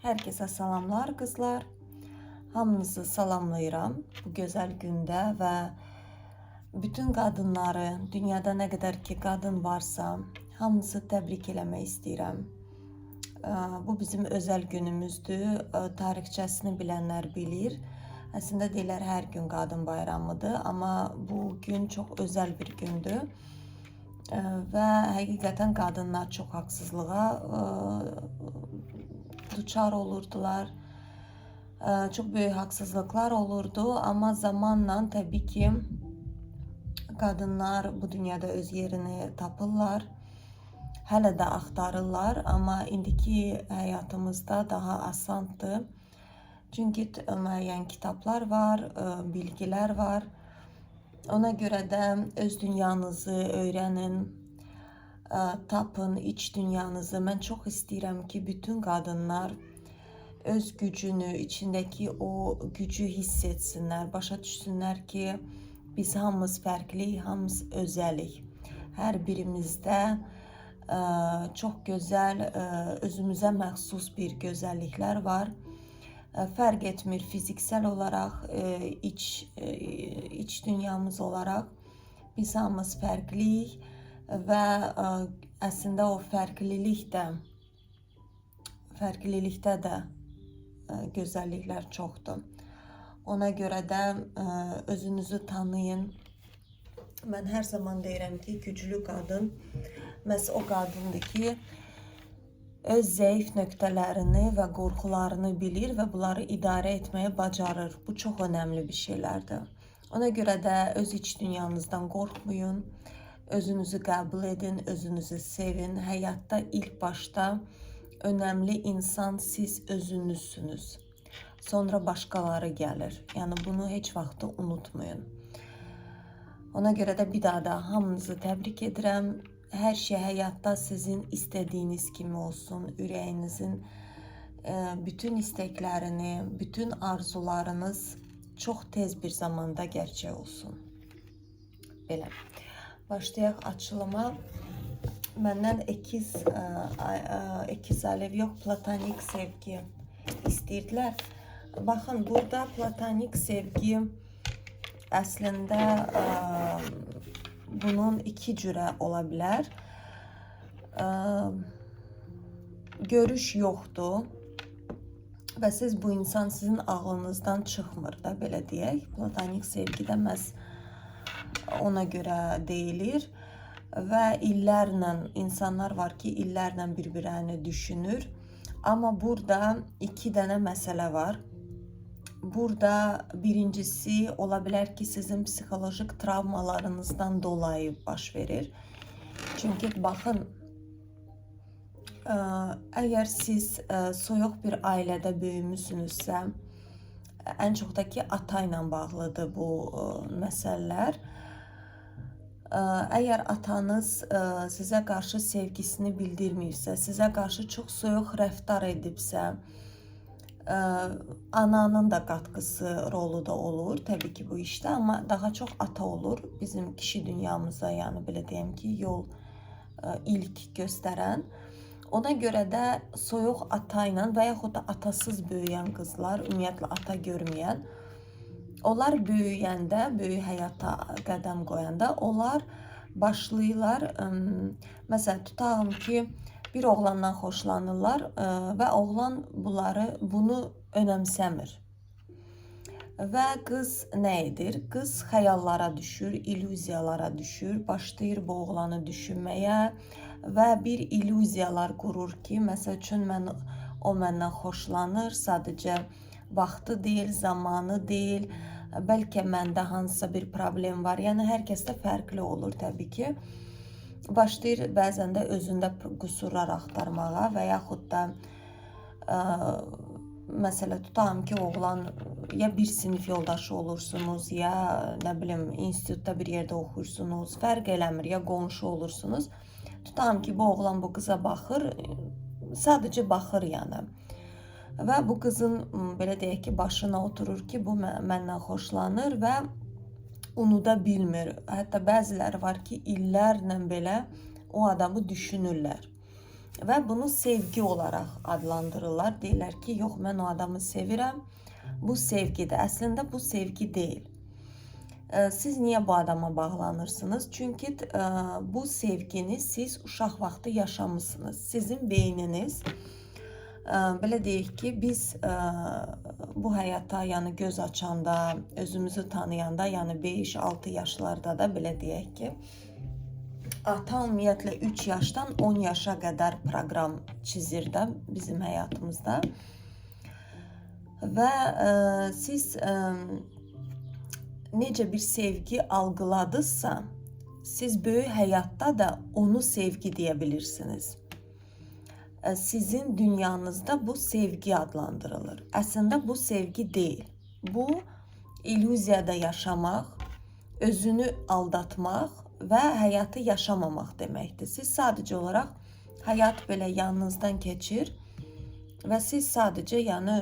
Herkese salamlar qızlar. Hamınızı salamlayıram bu gözəl gündə və bütün qadınları, dünyada nə qədər ki qadın varsa, hamınızı təbrik eləmək istəyirəm. Bu bizim özəl günümüzdür. Tarixçəsini bilənlər bilir. Əslində deyirlər hər gün qadın bayramıdır, amma bu gün çox özəl bir gündür. Və həqiqətən qadınlar çox haqsızlığa duçar olurdular. Çox böyük haqsızlıqlar olurdu, amma zamanla təbii ki qadınlar bu dünyada öz yerini tapırlar. Hələ də axtarırlar, amma indiki həyatımızda daha asandır. Çünki müəyyən kitablar var, bilgilər var. Ona görə də öz dünyanızı öyrənin, tapın iç dünyanızı. Mən çox istəyirəm ki, bütün qadınlar öz gücünü, içindəki o gücü hiss etsinlər, başa düşsünlər ki, biz hamımız fərqliyik, hamımız özəlik. Hər birimizdə çox gözəl, özümüzə məxsus bir gözəlliklər var. Fərq etmir fiziksel olaraq, iç dünyamız olaraq biz hamımız fərqliyik və əslində o fərqlilikdə də gözəlliklər çoxdur. Ona görə də özünüzü tanıyın. Mən hər zaman deyirəm ki, güclü qadın məhz o qadındır ki, öz zəif nöqtələrini və qorxularını bilir və bunları idarə etməyi bacarır. Bu çox önəmli bir şeylərdir. Ona görə də öz iç dünyanızdan qorxmayın, özünüzü qəbul edin, özünüzü sevin. Həyatda ilk başda önəmli insan siz özünüzsünüz. Sonra başqaları gəlir. Yəni bunu heç vaxt unutmayın. Ona görə də bir daha da hamınızı təbrik edirəm. Hər şey həyatda sizin istədiyiniz kimi olsun. Ürəyinizin bütün istəklərini, bütün arzularınız çox tez bir zamanda gerçək olsun. Belə. Başlayaq açılıma. Məndən ikiz alev yox, platonik sevgi istəyirdilər. Baxın, burada platonik sevgi əslində bunun iki cürə ola bilər. Görüş yoxdur və siz bu insan sizin ağlınızdan çıxmır da, belə deyək. Platonik sevgi də məhz ona görə deyilir və illərlə insanlar var ki, illərlə bir-birini düşünür. Amma burada iki dənə məsələ var. Burada birincisi ola bilər ki, sizin psixolojik travmalarınızdan dolayı baş verir. Çünki baxın, əgər siz soyuq bir ailədə böyümüsünüzsə, ən çox da ki, ata ilə bağlıdır bu məsələlər. Əgər atanız sizə qarşı sevgisini bildirmirsə, sizə qarşı çox soyuq rəftar edibsə, ananın da qatqısı, rolu da olur təbii ki bu işdə, amma daha çox ata olur bizim kişi dünyamıza, yəni belə deyəm ki, yol ilk göstərən. Ona görə də soyuq ata ilə və yaxud da atasız böyüyən qızlar, ümumiyyətlə ata görməyən, onlar böyüyəndə, böyük həyata qədəm qoyanda, onlar başlayırlar, məsələn, tutağım ki, bir oğlandan xoşlanırlar və oğlan bunu önəmsəmir. Və qız nə edir? Qız xəyallara düşür, illüziyalara düşür, başlayır bu oğlanı düşünməyə və bir illüziyalar qurur ki, məsəl üçün o məndən xoşlanır, sadəcə vaxtı deyil, zamanı deyil, bəlkə məndə hansısa bir problem var. Yəni hər kəsdə fərqli olur təbii ki. Başlayır bəzən də özündə qüsurlar axtarmağa və yaxud da məsələ tutağım ki, oğlan ya bir sinif yoldaşı olursunuz, ya nə bilim institutda bir yerdə oxuyursunuz, fərq eləmir, ya qonşu olursunuz. Tutağım ki, bu oğlan bu qıza baxır, sadəcə baxır yəni. Və bu qızın belə deyək ki, başına oturur ki, bu məndən xoşlanır və unuda bilmir. Hətta bəziləri var ki, illərlə belə o adamı düşünürlər. ve bunu sevgi olarak adlandırırlar. Deyirlər ki, yox, mən o adamı sevirəm. Bu sevgidir. Əslində bu sevgi deyil. Siz niye bu adama bağlanırsınız? Çünkü bu sevgini siz uşaq vaxtı yaşamışsınız. Sizin beyniniz, belə deyək ki, biz bu həyata yəni göz açanda, özümüzü tanıyanda, yəni 5-6 yaşlarda da belə deyək ki, ata ümumiyyətlə 3 yaşdan 10 yaşa qədər proqram çizir də bizim həyatımızda. Və siz necə bir sevgi algıladınızsa, siz böyük həyatda da onu sevgi deyə bilirsiniz. Sizin dünyanızda bu sevgi adlandırılır. Əslində bu sevgi deyil. Bu illüziyada yaşamaq, özünü aldatmaq və həyatı yaşamamaq deməkdir. Siz sadəcə olaraq həyat belə yanınızdan keçir və siz sadəcə yəni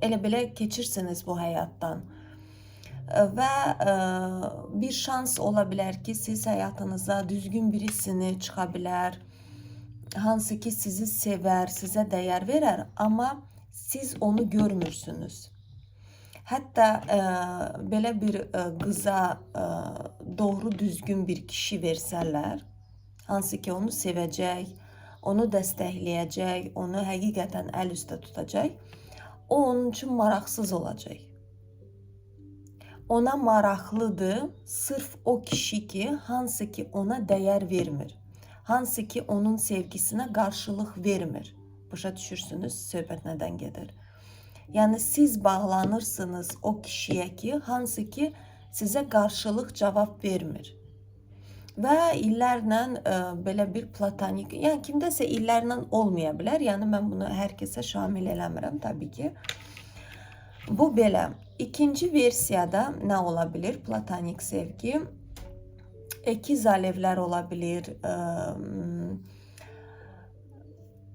elə belə keçirsiniz bu həyatdan. Və bir şans ola bilər ki, siz həyatınıza düzgün birisini çıxa bilər, hansı ki sizi sevər, sizə dəyər verər, amma siz onu görmürsünüz. Hətta belə bir qıza doğru düzgün bir kişi versələr, hansı ki onu sevəcək, onu dəstəkləyəcək, onu həqiqətən əl üstə tutacaq, o onun üçün maraqsız olacaq. Ona maraqlıdır sırf o kişi ki, hansı ki ona dəyər vermir. Hansı ki onun sevgisinə qarşılıq vermir. Başa düşürsünüz, söhbət nədən gedir? Yəni siz bağlanırsınız o kişiyə ki, hansı ki sizə qarşılıq cavab vermir. Və illərlə belə bir platonik, yəni kimdəsə illərlə olmaya bilər. Yəni mən bunu hər kəsə şamil eləmirəm təbii ki. Bu belə. İkinci versiyada nə ola bilir? Platonik sevgi. Əkiz alevlər ola bilir.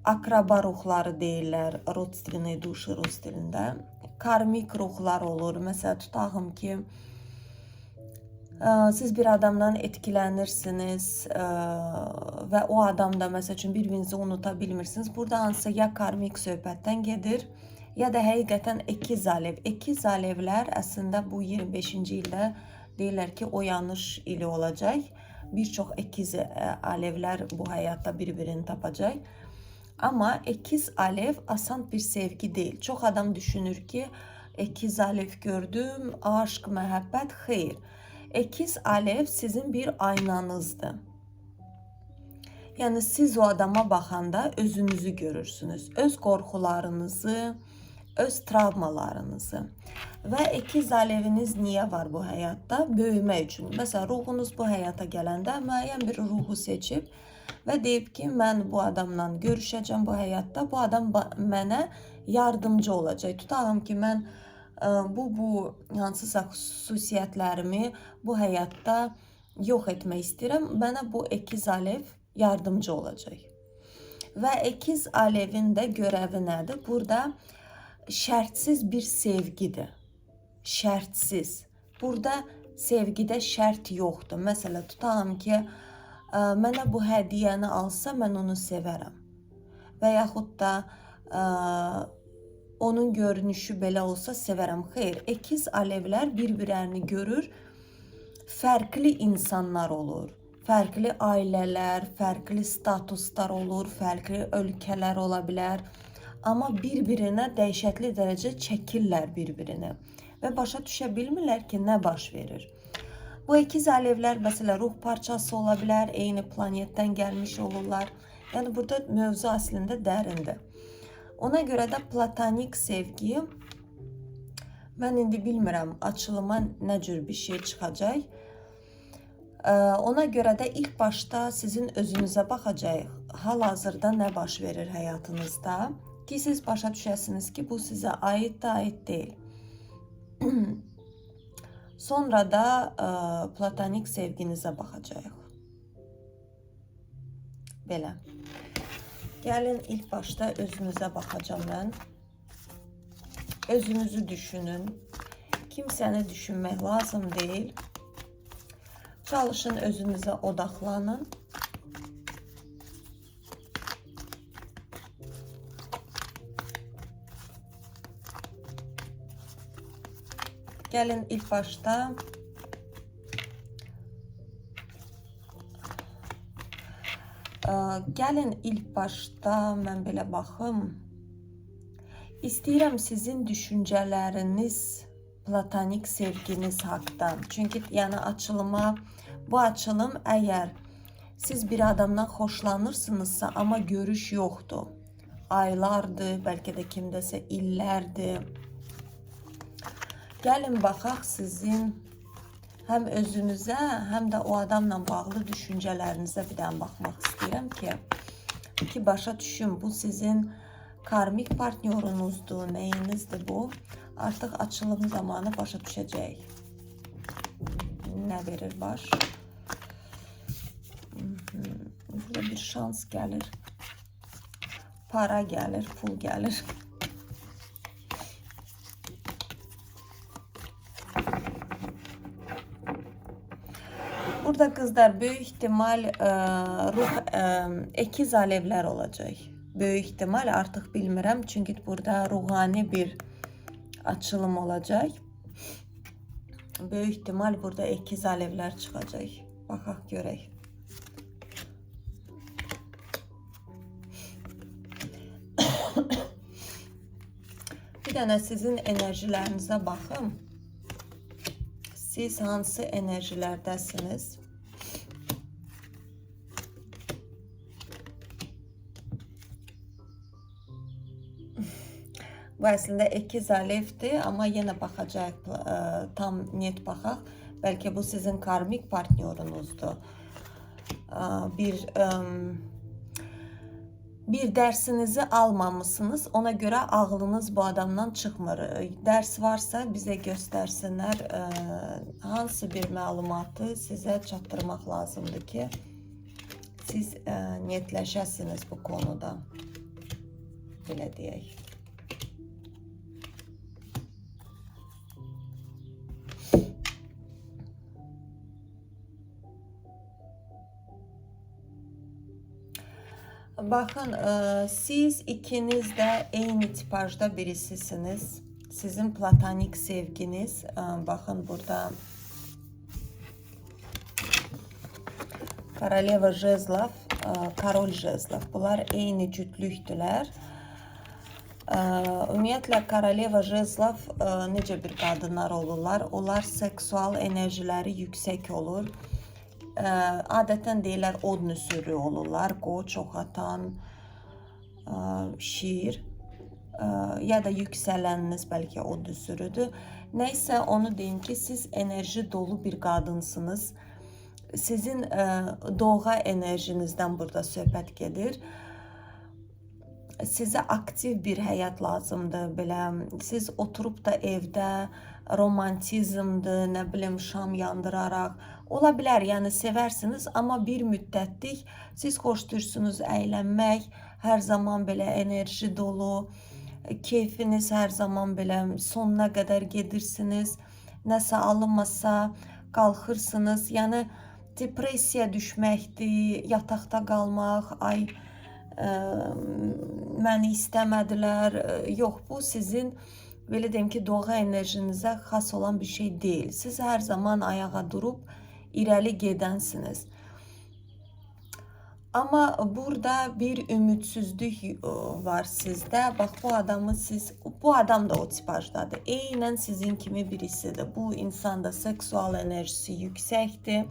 Akraba ruhları deyirlər. Rodственные души rus dilində. Karmik ruhlar olur. Məsələn, tutağım ki, siz bir adamdan etkilənirsiniz və o adamda məsəl üçün bir-birinizi unuta bilmirsiniz. Burada hansısa ya karmik söhbətdən gedir, ya da həqiqətən əkiz alev. Əkiz alevlər əslində bu 25-ci ildə deyirlər ki, o yanlış ili olacaq. Bir çox əkiz alevlər bu həyatda bir-birini tapacaq. Amma əkiz alev asan bir sevgi deyil. Çox adam düşünür ki, əkiz alev gördüm, aşk, məhəbbət, xeyr. Əkiz alev sizin bir aynanızdır. Yəni siz o adama baxanda özünüzü görürsünüz. Öz qorxularınızı, öz travmalarınızı. Və əkiz aleviniz niyə var bu həyatda? Böyümə üçün. Məsələn, ruhunuz bu həyata gələndə müəyyən bir ruhu seçib və deyib ki, mən bu adamla görüşəcəm bu həyatda. Bu adam mənə yardımcı olacaq. Tutağım ki, mən bu hansısa xüsusiyyətlərimi bu həyatda yox etmək istəyirəm. Mənə bu əkiz alev yardımcı olacaq. Və əkiz alevin də görəvi nədir? Burada şərtsiz bir sevgidir. Şərtsiz. Burada sevgidə şərt yoxdur. Məsələn, tutağım ki, mənə bu hədiyyəni alsa, mən onu sevərəm. Və yaxud da onun görünüşü belə olsa sevərəm. Xeyr, əkiz alevlər bir-birlərini görür. Fərqli insanlar olur. Fərqli ailələr, fərqli statuslar olur, fərqli ölkələr ola bilər. Amma bir-birinə dəhşətli dərəcə çəkirlər bir-birini. Və başa düşə bilmirlər ki, nə baş verir. Bu əkiz alevlər, məsələn, ruh parçası ola bilər, eyni planetdən gəlmiş olurlar. Yəni, burada mövzu əslində dərindir. Ona görə də platonik sevgi, mən indi bilmirəm, açılıma nə cür bir şey çıxacaq. Ona görə də ilk başda sizin özünüzə baxacaq, hal-hazırda nə baş verir həyatınızda ki, siz başa düşəsiniz ki, bu sizə aid deyil. Sonra da platonik sevginizə baxacaq. Belə. Gəlin ilk başda özünüzə baxacağım mən. Özünüzü düşünün. Kimsəni düşünmək lazım deyil. Çalışın özünüzə odaqlanın. Gəlin ilk başda mən belə baxım. İstəyirəm sizin düşüncələriniz platonik sevginiz haqqında. Çünki yəni bu açılım əgər siz bir adamdan xoşlanırsınızsa, amma görüş yoxdur. Aylardır, bəlkə də kimdəsə illərdir. Gəlin baxaq sizin həm özünüzə, həm də o adamla bağlı düşüncələrinizə bir dənə baxmaq istəyirəm ki, başa düşün, bu sizin karmik partnyorunuzdur, nəyinizdir bu? Artıq açılım zamanı başa düşəcəyik. Nə verir baş? Burada bir şans gəlir. Para gəlir, pul gəlir. Burada kızlar böyük ihtimal ekiz alevlər olacaq. Böyük ihtimal artıq bilmirəm. Çünki burada ruhani bir açılım olacaq. Böyük ihtimal burada ekiz alevlər çıxacaq. Baxaq görək. Bir dənə sizin enerjilərinizə baxın. Siz hansı enerjilərdəsiniz? Bu əslində ekiz alevdir, amma yenə baxacaq, tam net baxaq. Bəlkə bu sizin karmik partnyorunuzdur. Bir dərsinizi almamışsınız, ona görə ağlınız bu adamdan çıxmır. Dərs varsa bizə göstərsinlər, hansı bir məlumatı sizə çatdırmaq lazımdır ki, siz niyetləşəsiniz bu konuda, belə deyək. Bakın, siz ikiniz də eyni tipajda birisisiniz. Sizin platonik sevginiz, bakın burada Koroleva Jezlov, Karol Jezlov. Bunlar eyni cütlükdülər. Ümumiyyətlə, Koroleva Jezlov necə bir qadınlar olurlar? Onlar seksual enerjiləri yüksək olur. Adətən deyirlər od nüsürü olurlar, qoç, ox atan, şiir ya da yüksələniniz bəlkə od nüsürüdür. Nəysə onu deyin ki, siz enerji dolu bir qadınsınız. Sizin doğğa enerjinizdən burada söhbət gedir. Sizə aktiv bir həyat lazımdır. Belə siz oturub da evdə romantizmdir, nə bilim şam yandıraraq ola bilər, yəni sevərsiniz, amma bir müddətlik siz xoşdursunuz əylənmək, hər zaman belə enerji dolu, keyfiniz hər zaman belə sonuna qədər gedirsiniz, nəsə alınmasa qalxırsınız, yəni depressiya düşməkdir, yataqda qalmaq, ay məni istəmədilər, yox, bu sizin belə deyim ki, doğğa enerjinizə xas olan bir şey deyil. Siz hər zaman ayağa durub irəli gedənsiniz. Amma burada bir ümidsizlik var sizdə. Bax, bu adam da o tipajdadır. Eynən sizin kimi birisidir. Bu insanda seksual enerjisi yüksəkdir.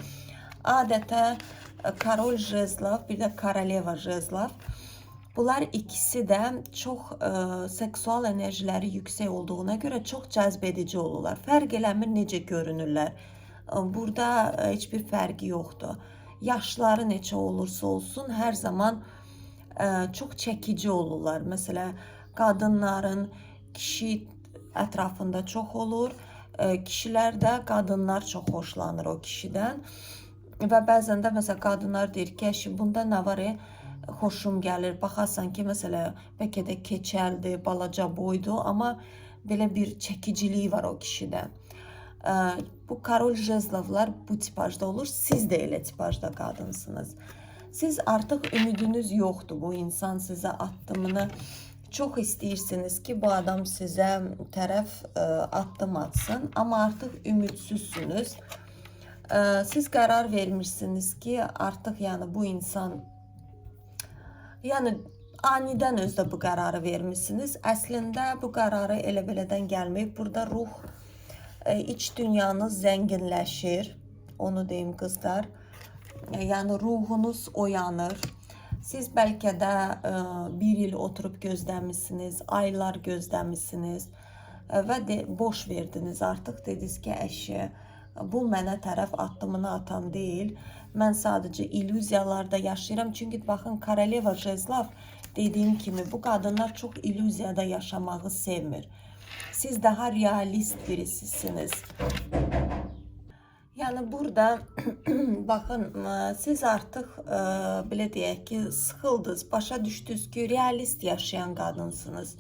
Adətə Karol Jezlov, bir də Koroleva Jezlov. Bunlar ikisi də çox seksual enerjiləri yüksək olduğuna görə çox cəzb edici olurlar. Fərq eləmir necə görünürlər. Burada heç bir fərqi yoxdur. Yaşları neçə olursa olsun, hər zaman çox çəkici olurlar. Məsələn, qadınların kişi ətrafında çox olur. Kişilər də qadınlar çox xoşlanır o kişidən. Və bəzən də məsələn, qadınlar deyir ki, bunda nə var, xoşum gəlir. Baxarsan ki, məsələn, bəlkə də keçəldir, balaca boydur, amma belə bir çəkiciliyi var o kişidə. Bu Karol Jezlovlar bu tipajda olur. Siz də elə tipajda qadınsınız. Siz artıq ümidiniz yoxdur. Bu insan sizə addımını Çox istəyirsiniz ki, bu adam sizə tərəf addım atsın, amma artıq ümidsizsiniz. Siz qərar vermişsiniz ki, artıq yəni bu insan, yəni anidən özdə bu qərarı vermişsiniz. Əslində bu qərarı elə belədən gəlməyib. Burada ruh, iç dünyanız zənginləşir, onu deyim qızlar. Yəni ruhunuz oyanır. Siz bəlkə də bir il oturub gözləmişsiniz, aylar gözləmişsiniz və boş verdiniz artıq. Dediniz ki, əşi, bu mənə tərəf addımını atan deyil. Mən sadəcə illüziyalarda yaşayıram. Çünki baxın, Koroleva Jezlov dediyim kimi bu qadınlar çox illüziyada yaşamağı sevmir. Siz daha realist birisisiniz. Yəni burada baxın, siz artıq belə deyək ki, sıxıldınız, başa düşdünüz ki, realist yaşayan qadınsınız.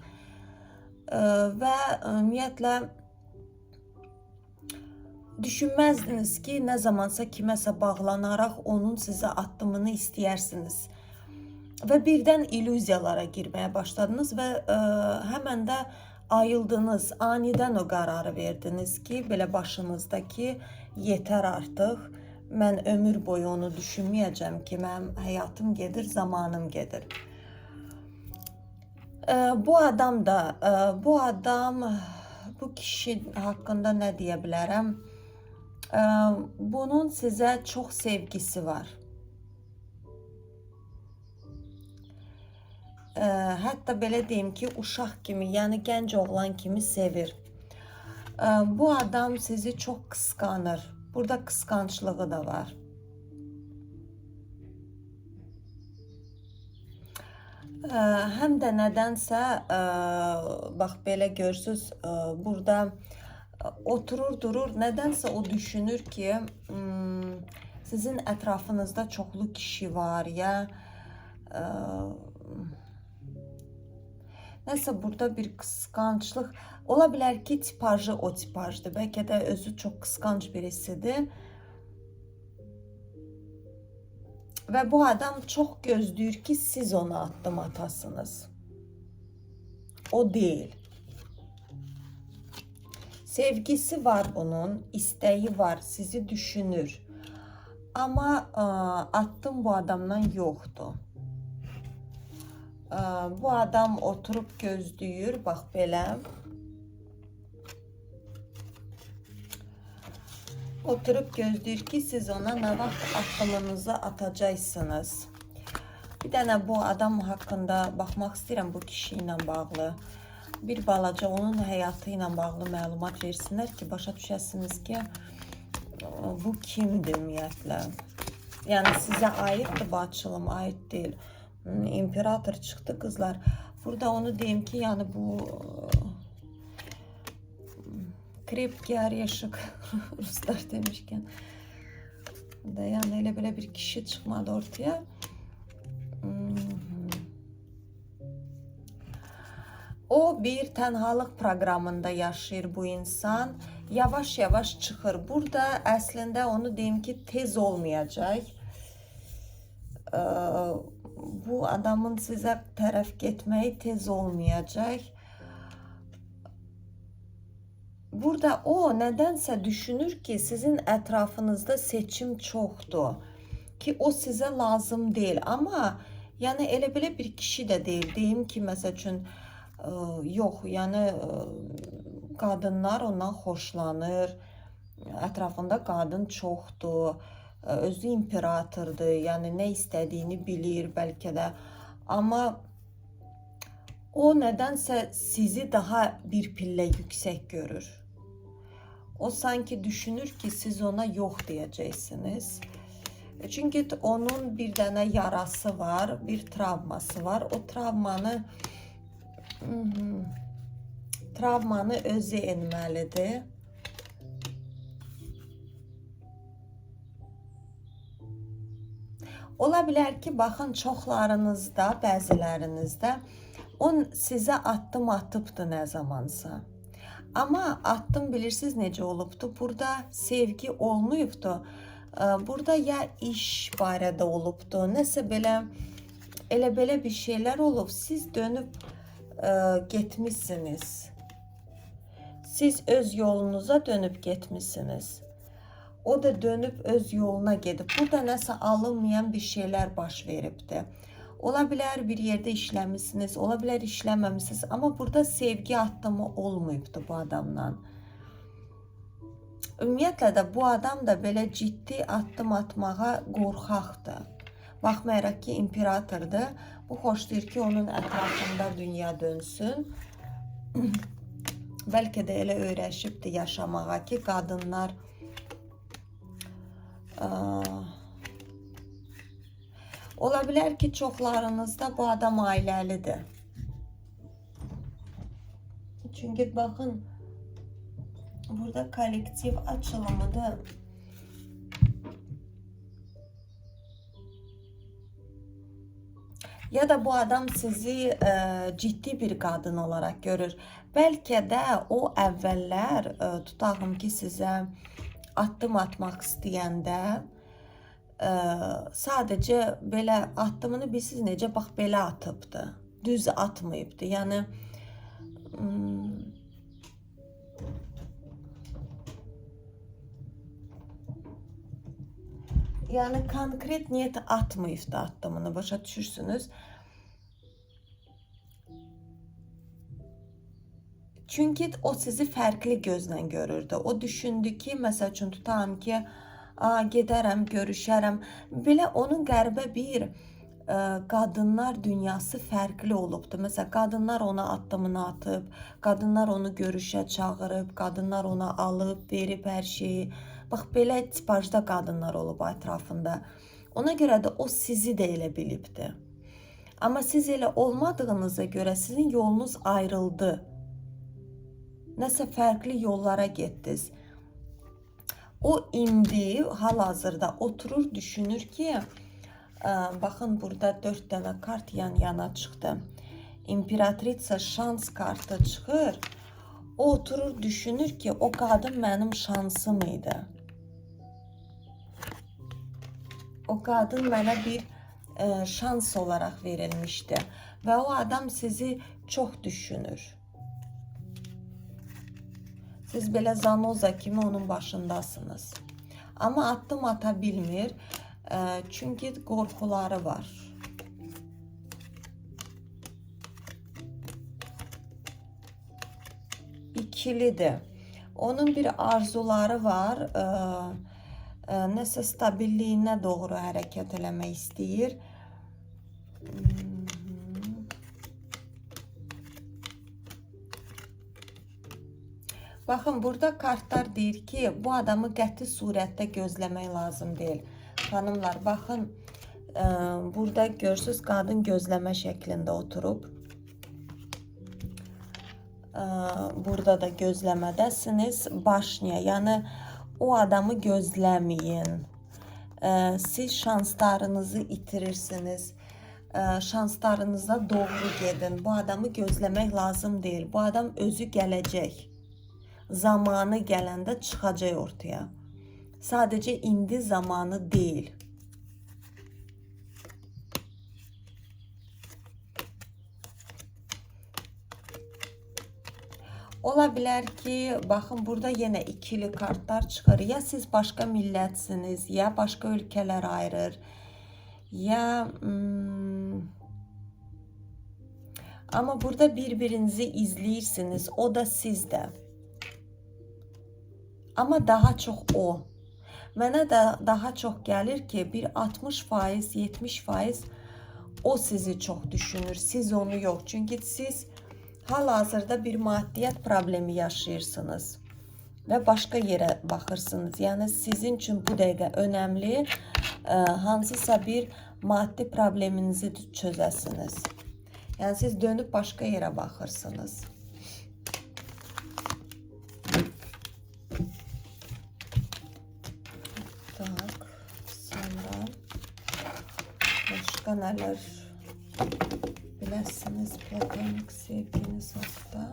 Və ümumiyyətlə düşünməzdiniz ki, nə zamansa kiməsə bağlanaraq onun sizə addımını istəyirsiniz. Və birdən illüziyalara girməyə başladınız və həmən də ayıldınız, anidən o qərarı verdiniz ki, belə başınızdakı yetər artıq, mən ömür boyu onu düşünməyəcəm ki, mənim həyatım gedir, zamanım gedir. Bu adam, bu kişi haqqında nə deyə bilərəm? Bunun sizə çox sevgisi var. Hətta belə deyim ki, uşaq kimi, yəni gənc oğlan kimi sevir. Bu adam sizi çox qısqanır. Burada qısqançlığı da var. Həm də nədənsə, bax belə görürsünüz, burada oturur, durur, nədənsə o düşünür ki, sizin ətrafınızda çoxlu kişi var, ya nəsə burada bir qısqançlıq, ola bilər ki, tipajı o tipajdır, bəlkə də özü çox qısqanc birisidir. Və bu adam çox gözləyir ki, siz ona addım atasınız. O deyil. Sevgisi var bunun, istəyi var, sizi düşünür. Amma addım bu adamdan yoxdur. Bu adam oturub gözləyir, bax belə. Oturub gözləyir ki, siz ona nə vaxt addımınızı atacaqsınız. Bir dənə bu adam haqqında baxmaq istəyirəm, bu kişi ilə bağlı. Bir balaca onun həyatı ilə bağlı məlumat versinlər ki, başa düşəsiniz ki, bu kimdir ümumiyyətlə. Yəni sizə aiddir bu açılım, aid deyil. İmperator çıxdı qızlar. Burada onu deyim ki, yəni bu krepki aryeşik Ruslar demişkən da, yəni elə belə bir kişi çıxmadı ortaya. O bir tənhalıq proqramında yaşayır bu insan. Yavaş-yavaş çıxır. Burada əslində onu deyim ki, tez olmayacaq. Bu adamın sizə tərəf getməyi tez olmayacaq. Burada o nədənsə düşünür ki, sizin ətrafınızda seçim çoxdur. Ki o sizə lazım deyil. Amma yəni elə belə bir kişi də deyil. Deyim ki, məsəl üçün, yox, yəni qadınlar ondan xoşlanır. Ətrafında qadın çoxdur. Özü imperatordur, yəni nə istədiyini bilir bəlkə də. Amma o nədənsə sizi daha bir pillə yüksək görür. O sanki düşünür ki, siz ona yox deyəcəksiniz. Çünki onun bir dənə yarası var, bir travması var. O travmanı özü enməlidir. Ola bilər ki, baxın, çoxlarınızda, bəzilərinizdə o sizə addım atıbdır nə zamansa. Amma addım bilirsiniz necə olubdur? Burada sevgi olmayıbdır. Burada ya iş barədə olubdur, nəsə belə, elə belə bir şeylər olub. Siz dönüb getmişsiniz. Siz öz yolunuza dönüp getmişsiniz. O da dönüp öz yoluna gedib. Burada nəsə alınmayan bir şeyler baş veribdi. Ola bilər bir yerde işləmişsiniz, ola bilər işləməmişsiniz. Ama burada sevgi addımı olmayıbdı bu adamla. Ümumiyyətlə də bu adam da belə ciddi addım atmağa qorxaqdır. Baxmayaraq ki, imperatordur. Bu xoşlayır ki, onun ətrafında dünya dönsün. Bəlkə də elə öyrəşibdir yaşamağa ki, qadınlar ola bilər ki, çoxlarınızda bu adam ailəlidir. Çünki baxın, burada kollektiv açılımıdır. Ya da bu adam sizi ciddi bir qadın olarak görür. Bəlkə də o əvvəllər tutağım ki, sizə addım atmaq istəyəndə sadəcə belə addımını bilirsiniz necə, bax belə atıbdı. Düz atmayıbdı. Yəni konkret niyet atmayıbdı addımını, başa düşürsünüz. Çünki o sizi fərqli gözlə görürdü. O düşündü ki, məsəl üçün tutam ki, gedərəm, görüşərəm. Belə onun qəribə bir qadınlar dünyası fərqli olubdu. Məsələn, qadınlar ona addımını atıb, qadınlar onu görüşə çağırıb, qadınlar ona alıb, verib hər şeyi. Bax, belə tipajda qadınlar olub ətrafında. Ona görə də o sizi də elə bilibdi. Amma siz elə olmadığınıza görə sizin yolunuz ayrıldı. Nəsə fərqli yollara getdiniz. O indi hal-hazırda oturur, düşünür ki, baxın burada 4 dənə kart yan-yana çıxdı. İmperatriça şans kartı çıxır. O oturur, düşünür ki, o qadın mənim şansım idi. O qadın mənə bir şans olaraq verilmişdi. Və o adam sizi çox düşünür. Siz belə zanoza kimi onun başındasınız. Ama addım ata bilmir. Çünki qorxuları var. İkilidir. Onun bir arzuları var. Nəsə stabilliyinə doğru hərəkət eləmək istəyir. Baxın, burada kartlar deyir ki, bu adamı qəti surətdə gözləmək lazım deyil. Xanımlar, baxın, burada görürsünüz, qadın gözləmə şəklində oturub. Burada da gözləmədəsiniz. Başniya, yəni o adamı gözləməyin. Siz şanslarınızı itirirsiniz. Şanslarınıza doğru gedin. Bu adamı gözləmək lazım deyil. Bu adam özü gələcək. Zamanı gələndə çıxacaq ortaya. Sadəcə indi zamanı deyil. Ola bilər ki, baxın, burada yenə ikili kartlar çıxır. Ya siz başqa millətsiniz, ya başqa ölkələr ayırır, ya amma burada bir-birinizi izləyirsiniz, o da sizdə. Amma daha çox o. Mənə də daha çox gəlir ki, bir 60%, 70% o sizi çox düşünür, siz onu yox. Çünki siz hal-hazırda bir maddiyyat problemi yaşayırsınız və başqa yerə baxırsınız. Yəni sizin üçün bu dəqiqə önəmli hansısa bir maddi probleminizi çözəsiniz. Yəni siz dönüb başqa yerə baxırsınız. Tak, sonra başqa nələr biləsiniz platonik sevginiz haqqında?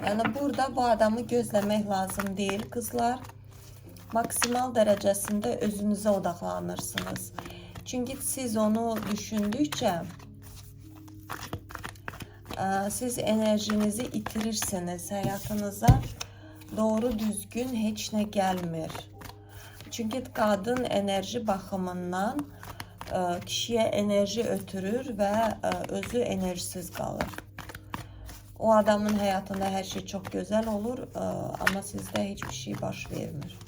Yani burada bu adamı gözlemek lazım değil kızlar. Maksimal derecesinde özünüze odaklanırsınız. Çünkü siz onu düşündükçe siz enerjinizi itirirsiniz. Hayatınıza doğru düzgün hiç ne gelmir. Çünkü kadın enerji bakımından kişiye enerji ötürür ve özü enerjisiz kalır. O adamın hayatında her şey çok güzel olur ama sizde hiçbir şey baş vermir.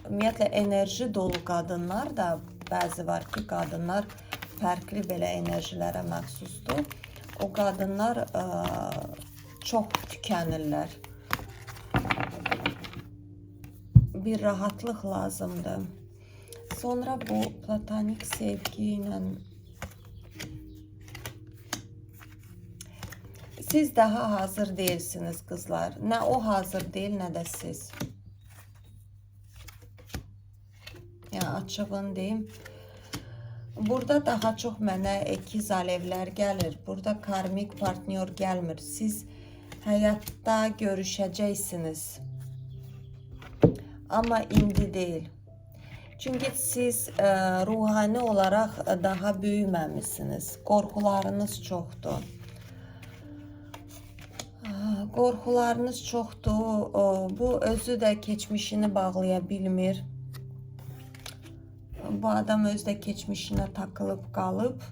Ümumiyyətlə enerji dolu kadınlar da bazı var ki, kadınlar farklı belə enerjilere məxsusdur. O kadınlar çok tükenirler. Bir rahatlık lazımdır. Sonra bu platonik sevgiyle siz daha hazır değilsiniz kızlar. Ne o hazır değil ne de siz. Yani açığın deyim. Burada daha çok mənə ikiz alevler gelir. Burada karmik partner gelmir. Siz hayatta görüşeceksiniz. Ama indi değil. Çünkü siz ruhani olarak daha büyümemişsiniz. Korkularınız çoktu. Korkularınız çoktu. Bu özü de geçmişini bağlaya bilmir. Bu adam özde geçmişine takılıp kalıp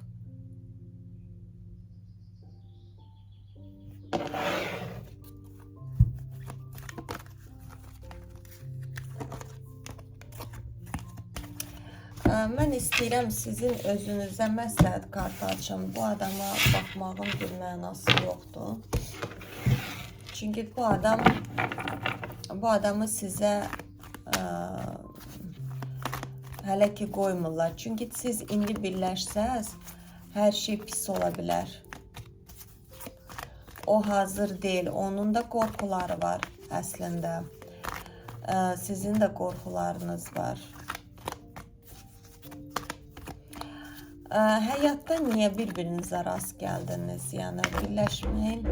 mən istəyirəm sizin özünüzə məsləhət kartı açın. Bu adama baxmağın bir mənası yoxdur. Çünkü bu adamı sizə hələ ki qoymurlar. Çünkü siz indi birləşsəz hər şey pis ola bilər. O hazır değil. Onun da korkuları var əslində. Sizin de korkularınız var. Hayatta niye birbirinize rast geldiniz? Yani birleşmeyin.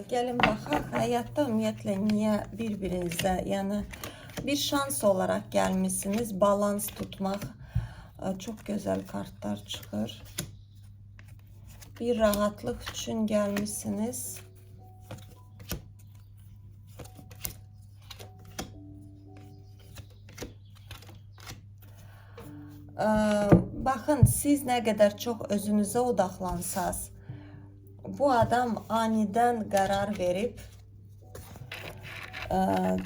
Gelin baxaq. Hayatta ümumiyyətlə niye birbirinize, yani bir şans olarak gelmişsiniz. Balans tutmak. Çok güzel kartlar çıkır. Bir rahatlık için gelmişsiniz. Bakın, siz ne kadar çok özünüze odaklansanız, bu adam aniden karar verip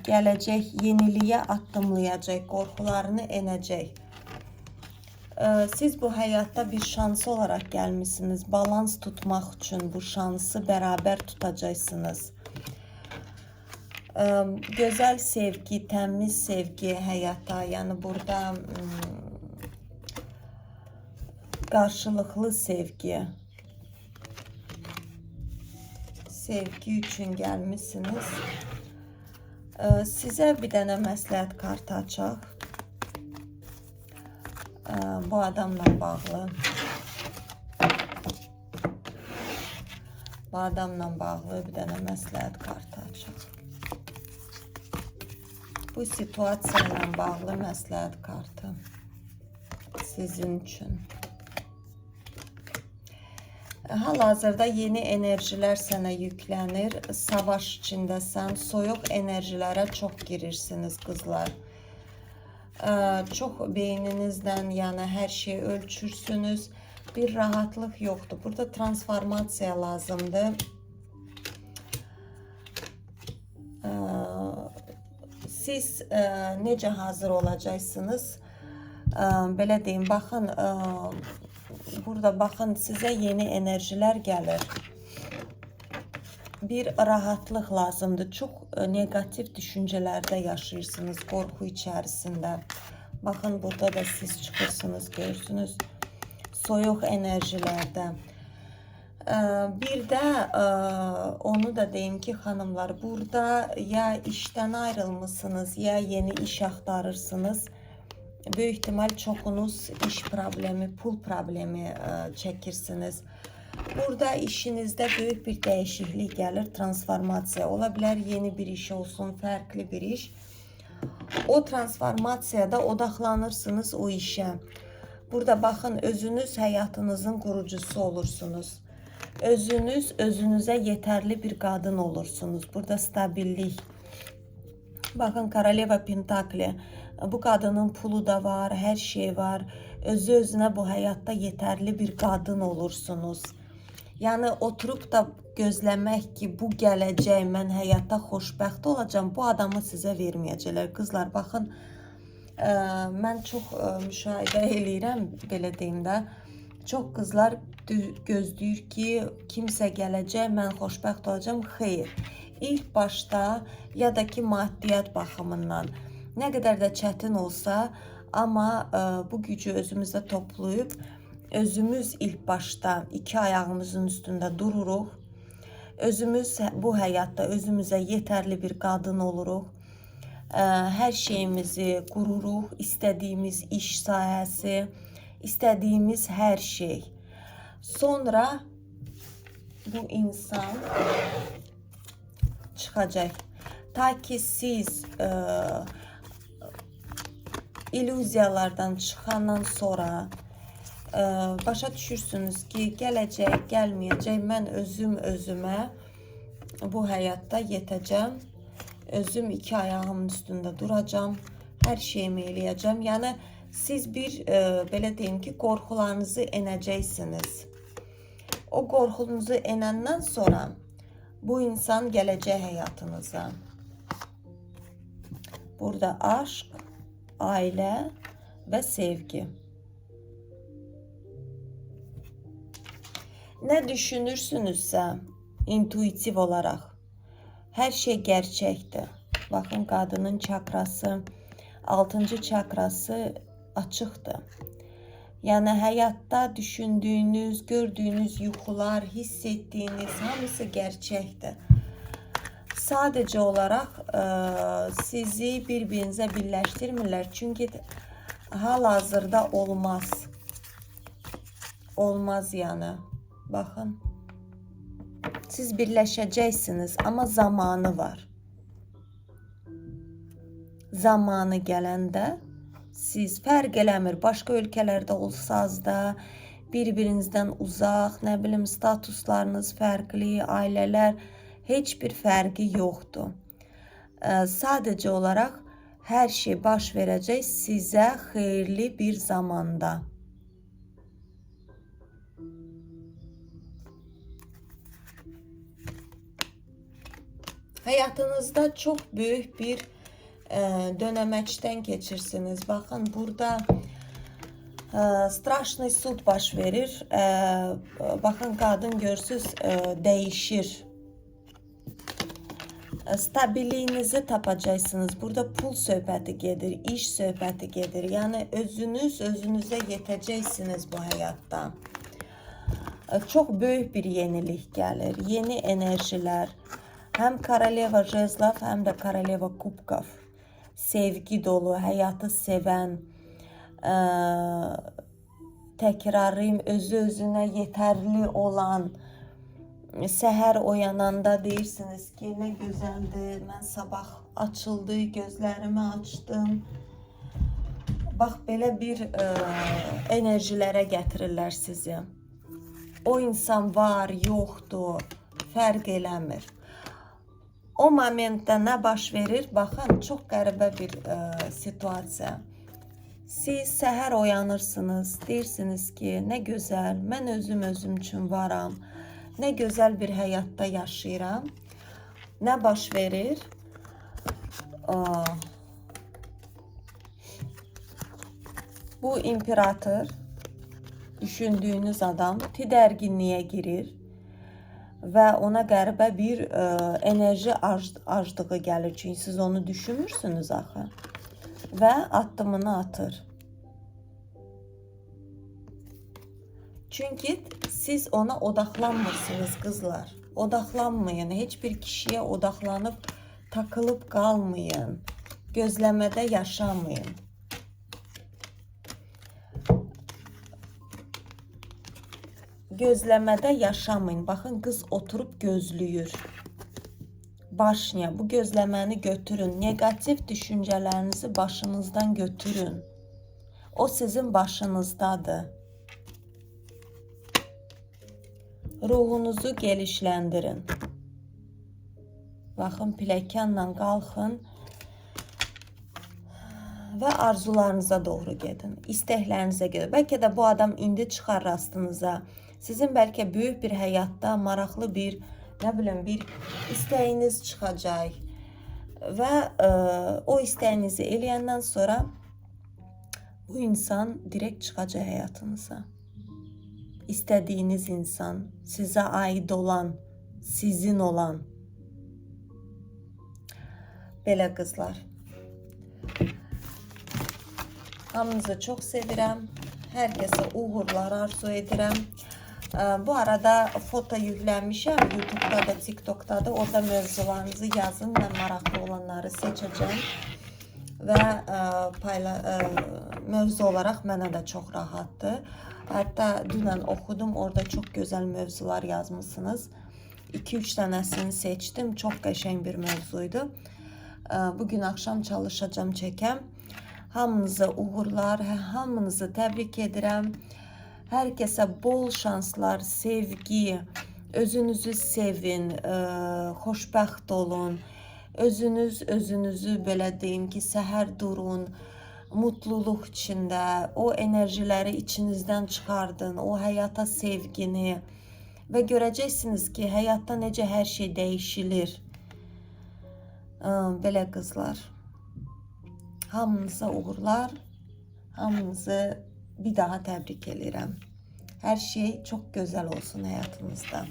gelecek, yeniliğe adımlayacak, korkularını enecek. Siz bu hayatta bir şans olarak gelmişsiniz. Balans tutmak için bu şansı beraber tutacaksınız. Güzel sevgi, temiz sevgi hayata, yani burada karşılıklı sevgi için gelmişsiniz. Size bir tane məsləhət kartı açaq. Bu adamla bağlı. Bu adamla bağlı bir tane məsləhət kartı açaq. Bu situasiyayla bağlı məsləhət kartı sizin için. Hal-hazırda yeni enerjiler sana yüklenir. Savaş içindesen, soyuq enerjilere çok girirsiniz kızlar. Çok beyninizden, yani her şeyi ölçürsünüz. Bir rahatlık yoktu. Burada transformasiya lazımdı. Siz necə hazır olacaksınız? Belə deyim, baxın, burada bakın, size yeni enerjiler gelir. Bir rahatlık lazımdı. Çok negatif düşüncelerde yaşıyorsunuz, korku içerisinde. Bakın, burada da siz çıkırsınız, görürsünüz. Soyuq enerjilerde. Bir de onu da deyim ki hanımlar, burada ya işten ayrılmışsınız ya yeni iş aktarırsınız. Büyük ihtimal çoxunuz iş problemi, pul problemi çekirsiniz. Burada işinizdə böyük bir dəyişiklik gəlir, transformasiya. Ola bilər yeni bir iş olsun, fərqli bir iş. O transformasiyada odaqlanırsınız o işə. Burada baxın, özünüz həyatınızın qurucusu olursunuz. Özünüz özünüzə yetərli bir qadın olursunuz. Burada stabillik. Baxın, Koroleva Pentakli. Bu qadının pulu da var, hər şey var. Özü özünə bu həyatda yetərli bir qadın olursunuz. Yəni oturub da gözləmək ki, bu gələcək, mən həyatda xoşbəxt olacağım, bu adamı sizə verməyəcəklər. Qızlar, baxın, mən çox müşahidə eləyirəm, belə deyim də. Çox qızlar gözləyir ki, kimsə gələcək, mən xoşbəxt olacağım. Xeyr, ilk başda ya da ki, maddiyyat baxımından nə qədər də çətin olsa, amma bu gücü özümüzdə toplayıb, özümüz ilk başta iki ayağımızın üstündə dururuq. Özümüz bu həyatda özümüzə yetərli bir qadın oluruq. Hər şeyimizi qururuq, istədiyimiz iş sahəsi, istədiyimiz hər şey. Sonra bu insan çıxacaq. Ta ki siz illüziyalardan çıxandan sonra başa düşürsünüz ki, gələcək, gəlməyəcək, mən özümə bu həyatda yetəcəm, özüm iki ayağımın üstündə duracam, hər şeyimi eləyəcəm. Yəni, siz bir, belə deyim ki, qorxularınızı enəcəksiniz. O qorxunuzu enəndən sonra bu insan gələcək həyatınıza. Burada aşk, ailə və sevgi. Nə düşünürsünüzsə, intuitiv olaraq, hər şey gerçəkdir. Baxın, qadının çakrası, 6-cı çakrası açıqdır. Yəni, həyatda düşündüyünüz, gördüyünüz yuxular, hiss etdiyiniz hamısı gerçəkdir. Sadəcə olaraq sizi bir-birinizə birləşdirmirlər. Çünki hal-hazırda olmaz. Olmaz yəni. Baxın. Siz birləşəcəksiniz, amma zamanı var. Zamanı gələndə siz fərq eləmir. Başqa ölkələrdə olsaz da, bir-birinizdən uzaq, nə bilim, statuslarınız fərqli, ailələr, heç bir fərqi yoxdur. Sadəcə olaraq hər şey baş verəcək sizə xeyirli bir zamanda. Həyatınızda çox böyük bir dönəməcdən keçirsiniz. Baxın, burada straşный sud baş verir. Baxın, qadın görsüz dəyişir. Stabiliyinizi tapacaqsınız. Burada pul söhbəti gedir, iş söhbəti gedir. Yəni, özünüz özünüzə yetəcəksiniz bu həyatda. Çox böyük bir yenilik gəlir, yeni enerjilər. Həm Koroleva Jezlov, həm də Koroleva Kubkov. Sevgi dolu, həyatı sevən, təkrarlayım, özü-özünə yetərli olan, səhər oyananda deyirsiniz ki, nə gözəldir, mən sabah açıldı, gözlərimi açdım. Bax, belə bir enerjilərə gətirirlər sizi. O insan var, yoxdur, fərq eləmir. O momentdə nə baş verir? Baxın, çox qəribə bir situasiya. Siz səhər oyanırsınız, deyirsiniz ki, nə gözəl, mən özüm üçün varam, nə gözəl bir həyatda yaşayıram. Nə baş verir? Bu imperator, düşündüyünüz adam didərginliyə girir və ona qəribə bir enerji aclığı gəlir. Çünki siz onu düşünmürsünüz axı. Və addımını atır. Çünki siz ona odaqlanmırsınız, qızlar. Odaqlanmayın. Heç bir kişiyə odaqlanıb, takılıb qalmayın. Gözləmədə yaşamayın. gözləmədə yaşamayın. Baxın, qız oturub gözləyir. Başlayın. Bu gözləməni götürün. Negativ düşüncələrinizi başınızdan götürün. O sizin başınızdadır. Ruhunuzu gelişləndirin. Baxın, pilləkənlə qalxın və arzularınıza doğru gedin. İstəklərinizə gedin. Bəlkə də bu adam indi çıxar rastınıza. Sizin bəlkə böyük bir həyatda maraqlı bir, nə bilim, bir istəyiniz çıxacaq. Və o istəyinizi eləyəndən sonra bu insan direkt çıxacaq həyatınıza. İstədiyiniz insan, sizə aid olan, sizin olan. Belə qızlar. Hamınızı çox sevirəm. Hər kəsə uğurlar arzu edirəm. Bu arada foto yüklənmişəm. YouTube'da da, TikTok'da da. Orada mövzularınızı yazın. Mən maraqlı olanları seçəcəm. Və mövzu olaraq mənə də çox rahatdır. Hətta dünən oxudum. Orada çox gözəl mövzular yazmışsınız. 2-3 dənəsini seçdim. Çox qəşəng bir mövzuydu. Bugün akşam çalışacağım, çəkəm. Hamınıza uğurlar, hamınızı təbrik edirəm. Hər kəsə bol şanslar, sevgi, özünüzü sevin, xoşbəxt olun. Özünüzü belə deyim ki, səhər durun, mutluluq içində, o enerjiləri içinizdən çıxardın, o həyata sevgini və görəcəksiniz ki, həyatda necə hər şey dəyişilir. Belə qızlar. Hamınıza uğurlar, hamınızı bir daha təbrik edirəm. Hər şey çox gözəl olsun həyatınızda.